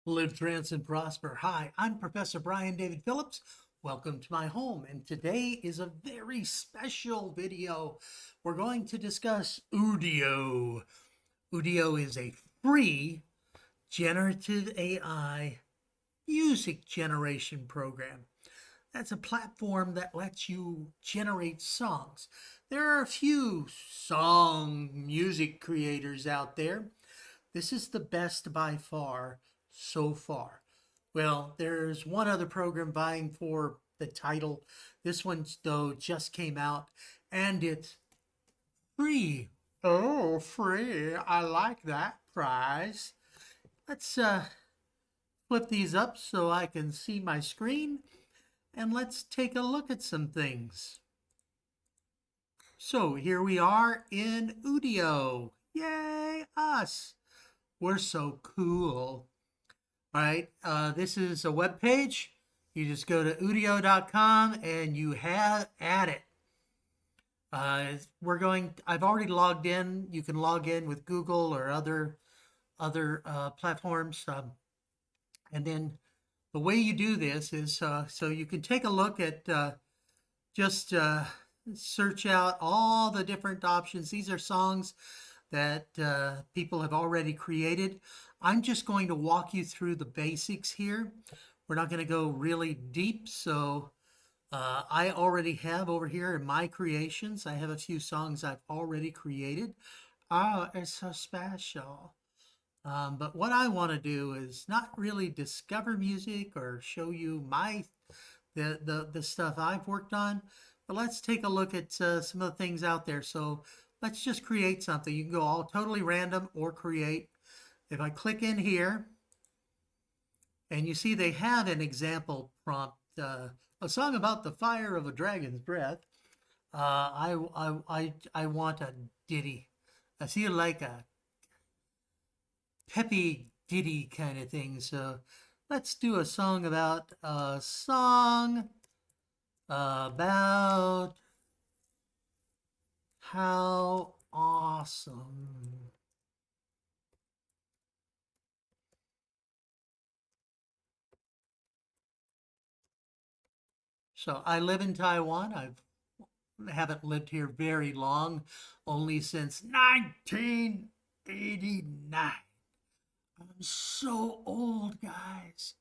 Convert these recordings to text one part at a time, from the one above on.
Live, trance, and prosper. Hi, I'm Professor Brian David Phillips. Welcome to my home. And today is a very special video. We're going to discuss Udio. Udio is a free generative AI music generation program. That's a platform that lets you generate songs. There are a few song music creators out there. This is the best by far so far. Well, there's one other program vying for the title. This one, though, just came out and it's free. Oh, free. I like that prize. Let's flip these up so I can see my screen and let's take a look at some things. So here we are in Udio. Yay, us. We're so cool. All right, this is a web page. You just go to udio.com and you have at it. I've already logged in. You can log in with Google or other platforms. And then the way you do this is so you can take a look at just search out all the different options. These are songs that people have already created. I'm just going to walk you through the basics here. We're not going to go really deep. So I already have over here in my creations, I have a few songs I've already created. Oh, it's so special. But what I want to do is not really discover music or show you the stuff I've worked on, but let's take a look at some of the things out there. So let's just create something. You can go all totally random or create. If I click in here, and you see they have an example prompt, a song about the fire of a dragon's breath. I want a ditty. I feel like a peppy ditty kind of thing. So let's do a song about how awesome. So I live in Taiwan. Haven't lived here very long, only since 1989. I'm so old, guys.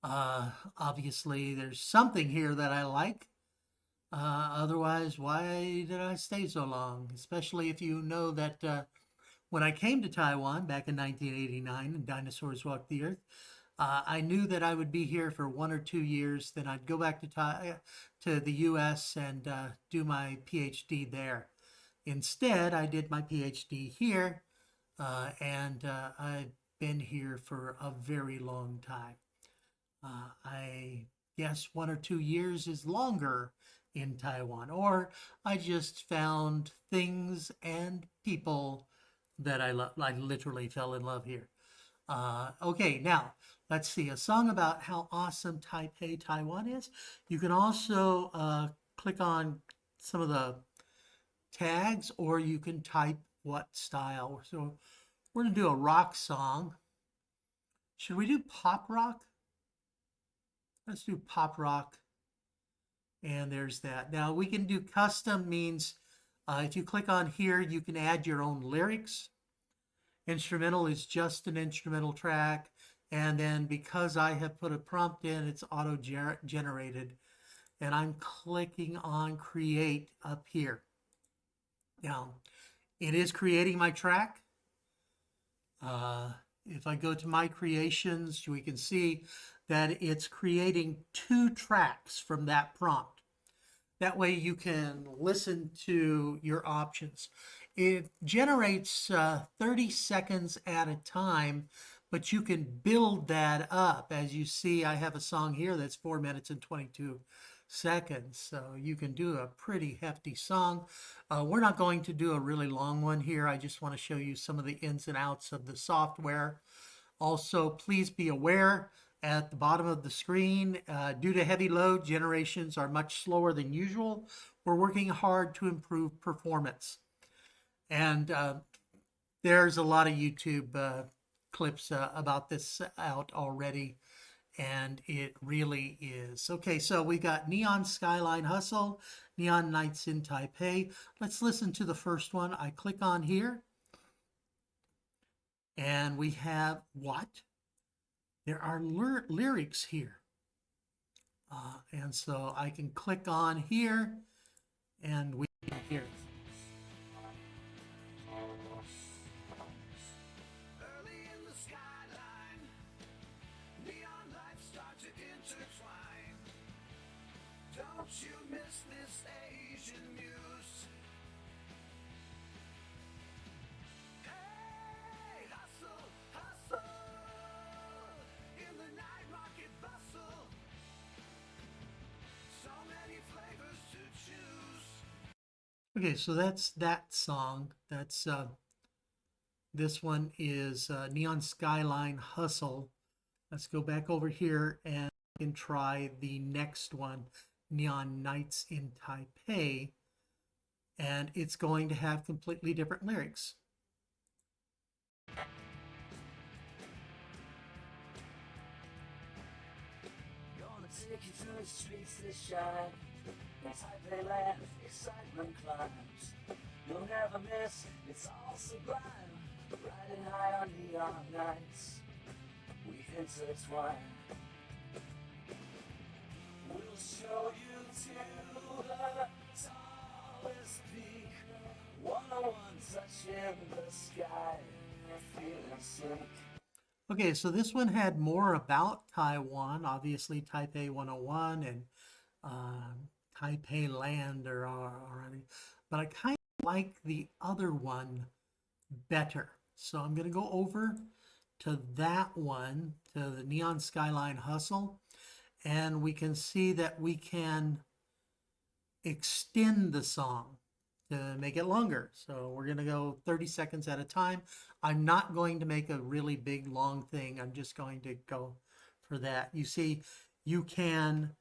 Obviously, there's something here that I like. Otherwise, why did I stay so long? Especially if you know that when I came to Taiwan back in 1989 and dinosaurs walked the earth, I knew that I would be here for 1 or 2 years. Then I'd go back to the U.S. and do my PhD there. Instead, I did my PhD here, and I've been here for a very long time. I guess 1 or 2 years is longer in Taiwan, or I just found things and people that I love. I literally fell in love here. Okay, now let's see a song about how awesome Taipei, Taiwan is. You can also click on some of the tags, or you can type what style. So we're going to do a rock song. Should we do pop rock? Let's do pop rock. And there's that. Now we can do custom means if you click on here, you can add your own lyrics. Instrumental is just an instrumental track. And then because I have put a prompt in, it's auto generated. And I'm clicking on create up here. Now, it is creating my track. If I go to my creations, we can see that it's creating 2 tracks from that prompt. That way you can listen to your options. It generates 30 seconds at a time, but you can build that up. As you see, I have a song here that's 4 minutes and 22 seconds. So you can do a pretty hefty song. We're not going to do a really long one here. I just want to show you some of the ins and outs of the software. Also, please be aware at the bottom of the screen, due to heavy load, generations are much slower than usual. We're working hard to improve performance. And there's a lot of YouTube clips about this out already, and it really is. Okay, so we got Neon Skyline Hustle, Neon Nights in Taipei. Let's listen to the first one. I click on here, and we have what? There are lyrics here. And so I can click on here, and we can hear it. Early in the skyline, neon lights start to intertwine. Don't you miss this Asian muse? Hey, hustle, hustle, in the night market bustle. So many flavors to choose. Okay, so that's that song. That's this one is Neon Skyline Hustle. Let's go back over here and we can try the next one, Neon Nights in Taipei. And it's going to have completely different lyrics. Gonna take you through the streets that shine. In Taipei land, excitement climbs. You'll never miss, it's all sublime. Riding high on neon nights, we intertwine. We'll show you to the tallest peak. 101 touching the sky, feeling sick. Okay, so this one had more about Taiwan, obviously Taipei 101 and Taipei land are already, but I kind of like the other one better. So I'm going to go over to that one, to the Neon Skyline Hustle, and we can see that we can extend the song to make it longer. So we're going to go 30 seconds at a time. I'm not going to make a really big long thing. I'm just going to go for that. You see, you can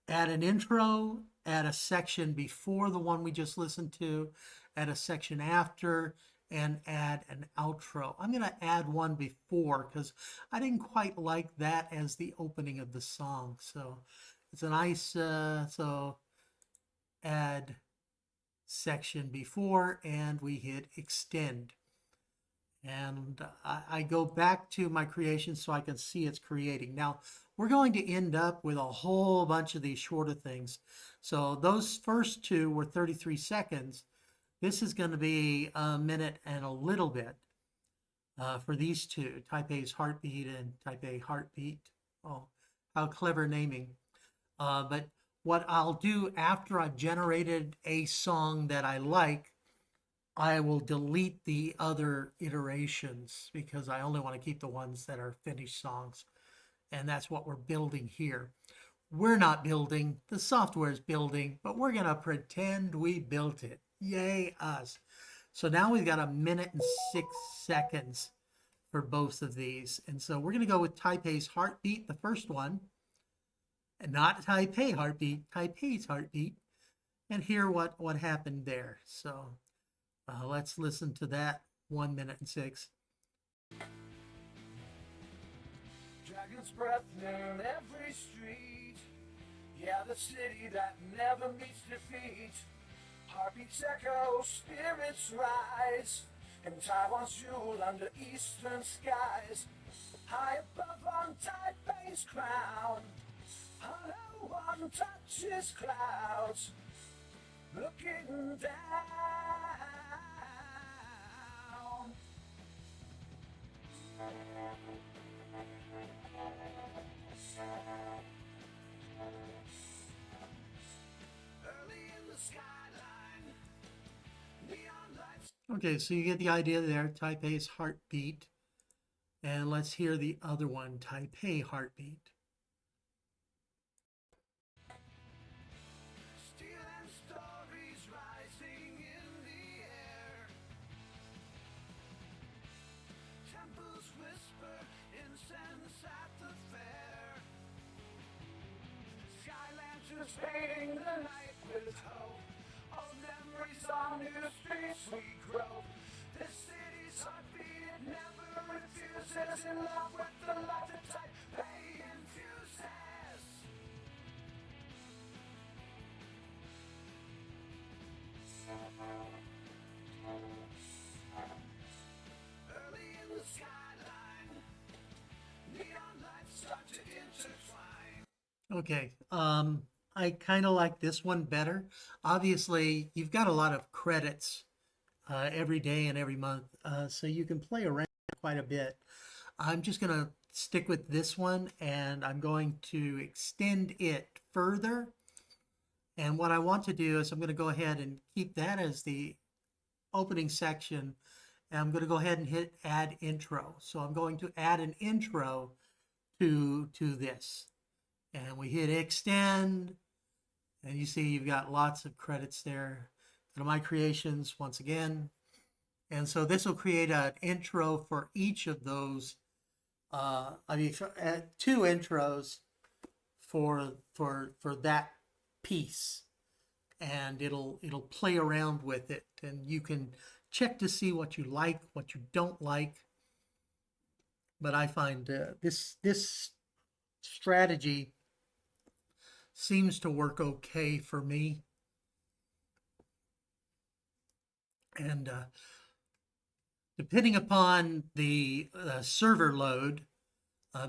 add an intro, add a section before the one we just listened to, add a section after, and add an outro. I'm going to add one before because I didn't quite like that as the opening of the song. So it's a nice, so add section before, and we hit extend. And I go back to my creation so I can see it's creating. Now, we're going to end up with a whole bunch of these shorter things. So those first two were 33 seconds. This is going to be a minute and a little bit for these two, Taipei's Heartbeat and Taipei Heartbeat. Oh, how clever naming. But what I'll do after I've generated a song that I like, I will delete the other iterations because I only want to keep the ones that are finished songs. And that's what we're building here. We're not building, the software is building, but we're going to pretend we built it. Yay, us. So now we've got a minute and 6 seconds for both of these. And so we're going to go with Taipei's Heartbeat, the first one. And not Taipei Heartbeat, Taipei's Heartbeat. And hear what happened there. So let's listen to that 1 minute and 6. Dragon's breath in every street. Yeah, the city that never meets defeat. Heartbeats echo, spirits rise. In Taiwan's jewel under eastern skies. High above on Taipei's crown. No one touches clouds. Looking down. Early in the skyline, neon lights. Okay, so you get the idea there, Taipei's Heartbeat. And let's hear the other one, Taipei Heartbeat. Steel and stories rising in the air. Temples whisper incense at the fair. Sky lanterns painting the night with hope. Old memories on new streets we grow. This city's heartbeat never refuses in love with the life that Taipei infuses. Early in the skyline, neon lights start to intertwine. Okay, I kind of like this one better. Obviously, you've got a lot of credits every day and every month, so you can play around quite a bit. I'm just going to stick with this one, and I'm going to extend it further. And what I want to do is I'm going to go ahead and keep that as the opening section. And I'm going to go ahead and hit add intro. So I'm going to add an intro to this. And we hit extend. And you see you've got lots of credits there. Go to my creations once again. And so this will create an intro for each of those. Two intros for that piece, and it'll play around with it, and you can check to see what you like, what you don't like. But I find this strategy seems to work okay for me, and depending upon the server load,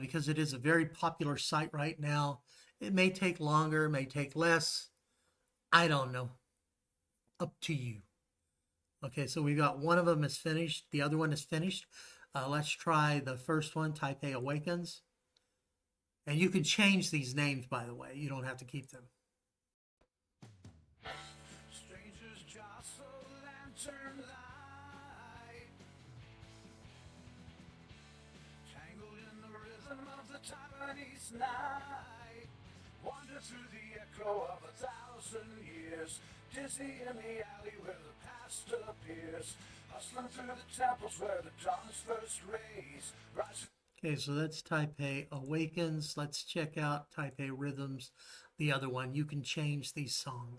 because it is a very popular site right now, it may take longer, may take less. I don't know. Up to you. Okay, so we've got one of them is finished. The other one is finished. Let's try the first one, Taipei Awakens. And you can change these names, by the way. You don't have to keep them. Strangers jostle lantern light, tangled in the rhythm of the Taiwanese night. Wander through the echo of 1,000 years, dizzy in the alley where the past appears, hustling through the temples where the dawn's first rays rise. Okay, so that's Taipei Awakens. Let's check out Taipei Rhythms, the other one. You can change these titles.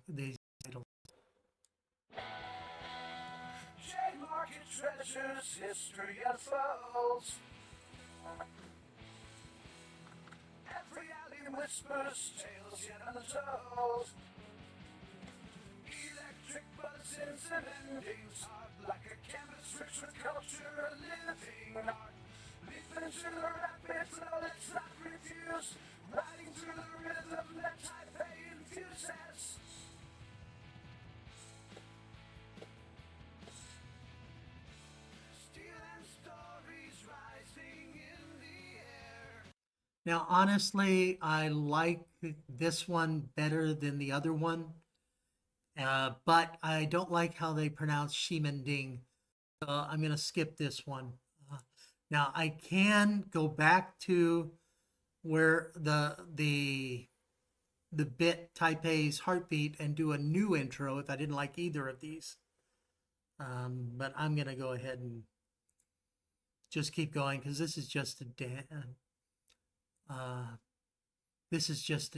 Jade market treasures, history unfolds. Every alley whispers tales yet untold. Electric buzzins and endings, hard like a canvas rich with culture, a living art. Leap into the rapid flow that's not refused, riding through the rhythm that Taipei infuses. Steel and stories rising in the air. Now, honestly, I like this one better than the other one, but I don't like how they pronounce Shimending, so I'm going to skip this one. Now, I can go back to where the bit Taipei's Heartbeat and do a new intro if I didn't like either of these. But I'm going to go ahead and just keep going because this is just a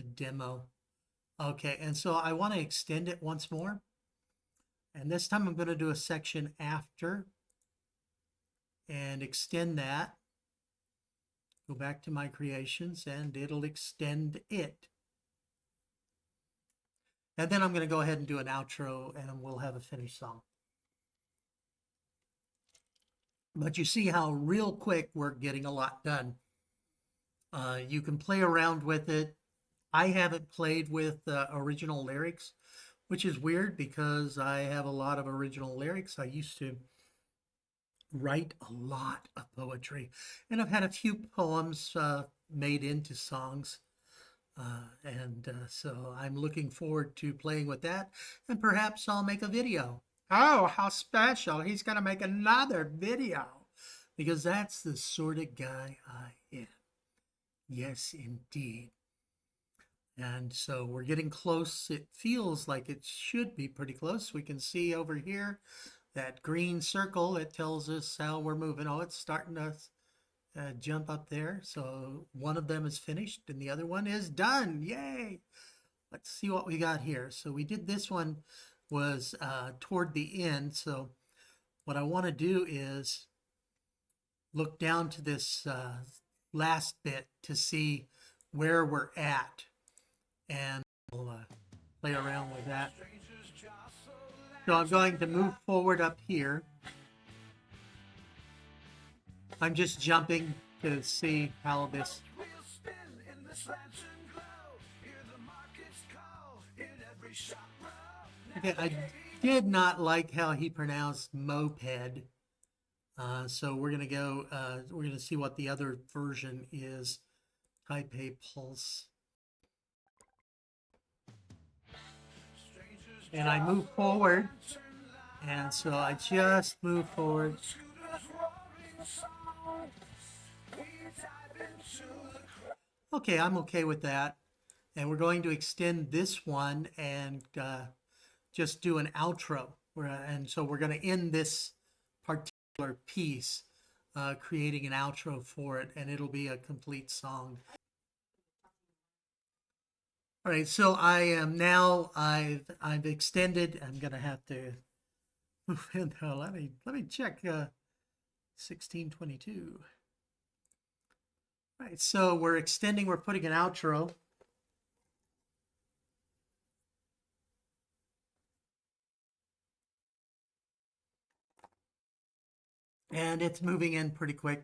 demo. Okay, and so I want to extend it once more. And this time I'm going to do a section after and extend that. Go back to my creations and it'll extend it. And then I'm going to go ahead and do an outro and we'll have a finished song. But you see how real quick we're getting a lot done. You can play around with it. I haven't played with original lyrics, which is weird because I have a lot of original lyrics. I used to write a lot of poetry, and I've had a few poems made into songs. So I'm looking forward to playing with that, and perhaps I'll make a video. Oh, how special. He's going to make another video because that's the sort of guy I am. Yes, indeed. And so we're getting close. It feels like it should be pretty close. We can see over here that green circle. It tells us how we're moving. Oh, it's starting to jump up there. So one of them is finished and the other one is done. Yay! Let's see what we got here. So we did this one was toward the end. So what I want to do is look down to this last bit to see where we're at, and we'll play around with that. So I'm going to move forward up here. I'm just jumping to see how this. Okay, I did not like how he pronounced moped. So we're gonna go. We're gonna see what the other version is. Taipei Pulse. And I move forward, and so I just move forward. Okay, I'm okay with that. And we're going to extend this one and just do an outro. And so we're going to end this particular piece, creating an outro for it, and it'll be a complete song. All right, so I am now. I've extended. I'm going to have to move in there. Let me check. 1622. All right, so we're extending. We're putting an outro. And it's moving in pretty quick.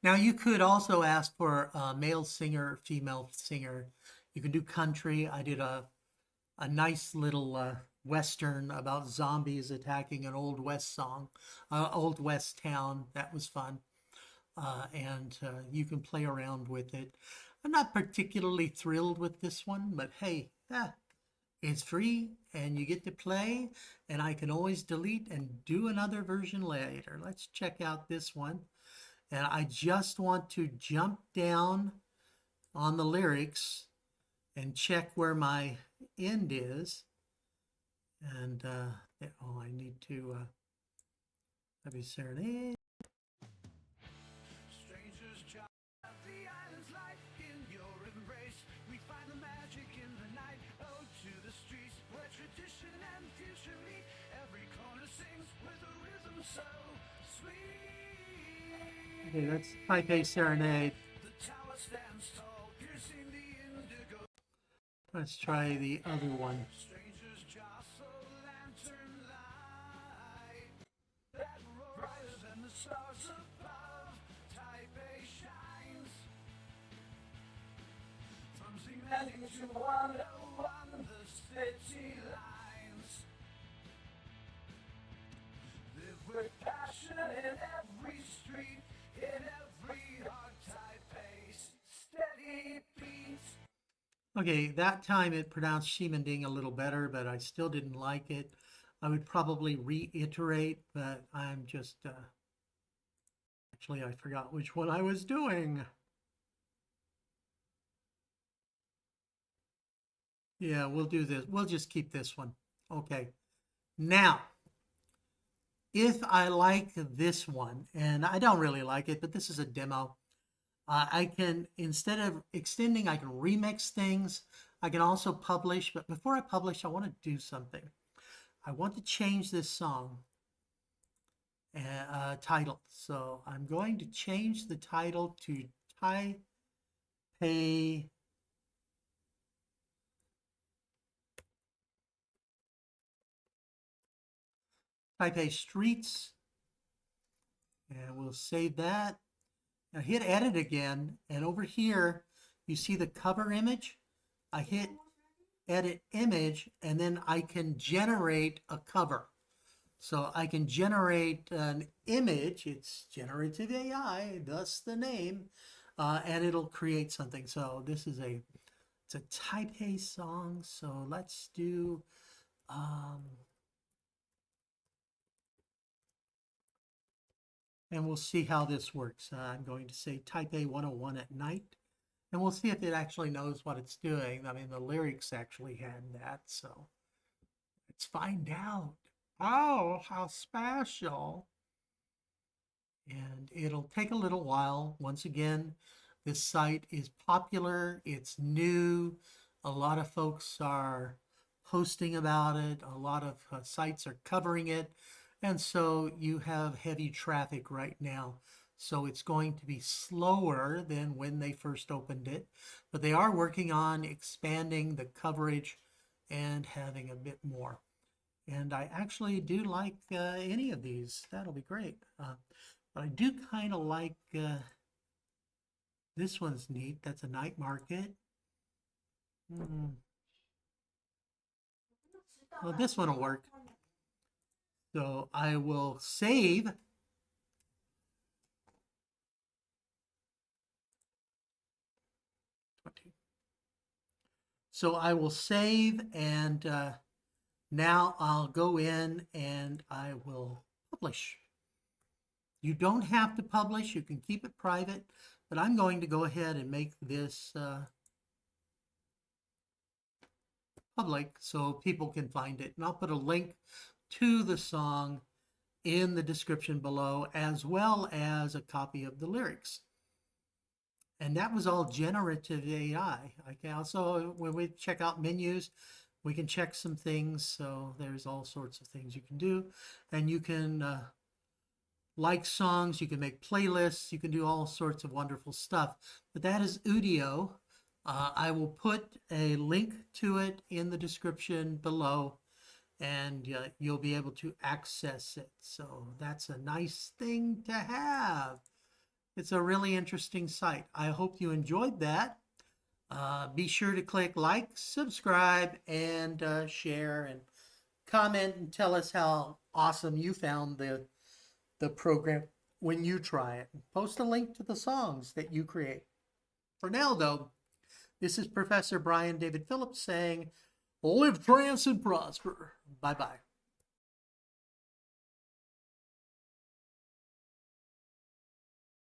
Now you could also ask for a male singer, female singer. You can do country. I did a nice little Western about zombies attacking an Old West song, Old West town. That was fun. And you can play around with it. I'm not particularly thrilled with this one, but hey, it's free and you get to play, and I can always delete and do another version later. Let's check out this one. And I just want to jump down on the lyrics and check where my end is. And oh, I need to maybe serenade. Strangers jump at the island's light in your embrace. We find the magic in the night. Oh, to the streets where tradition and future meet. Every corner sings with a rhythm so sweet. Okay, that's Taipei Serenade. The tower stands tall, piercing the indigo. Let's try the other one. Strangers jostle, lantern light. That brighter than the stars above. Taipei shines. From Xingnan to 101, the city lines. Live with passion in every street, in every heart. Taipei, steady beat. Okay, that time it pronounced Ximending a little better, but I still didn't like it. I would probably reiterate, but I'm just, actually, I forgot which one I was doing. Yeah, we'll do this. We'll just keep this one. Okay. Now, if I like this one, and I don't really like it, but this is a demo, I can, instead of extending, I can remix things. I can also publish, but before I publish, I want to do something. I want to change this song title. So I'm going to change the title to Taipei Streets. And we'll save that. Now hit edit again, and over here you see the cover image. I hit edit image, and then I can generate a cover. So I can generate an image. It's generative AI, thus the name, and it'll create something. So this is it's a Taipei song. So let's do. And we'll see how this works. I'm going to say Taipei 101 at night, and we'll see if it actually knows what it's doing. I mean, the lyrics actually had that, so let's find out. Oh, how special. And it'll take a little while. Once again, this site is popular. It's new. A lot of folks are posting about it. A lot of sites are covering it. And so you have heavy traffic right now. So it's going to be slower than when they first opened it. But they are working on expanding the coverage and having a bit more. And I actually do like any of these. That'll be great. But I do kind of like this one's neat. That's a night market. Well, this one will work. So I will save. So I will save, and now I'll go in and I will publish. You don't have to publish. You can keep it private, but I'm going to go ahead and make this public so people can find it. And I'll put a link to the song in the description below, as well as a copy of the lyrics. And that was all generative AI. I can also, when we check out menus, we can check some things. So there's all sorts of things you can do. And you can like songs, you can make playlists, you can do all sorts of wonderful stuff. But that is Udio. I will put a link to it in the description below, and you'll be able to access it. So that's a nice thing to have. It's a really interesting site. I hope you enjoyed that. Be sure to click like, subscribe, and share, and comment, and tell us how awesome you found the program when you try it. Post a link to the songs that you create. For now, though, this is Professor Brian David Phillips saying, live, trance, and prosper. Bye-bye.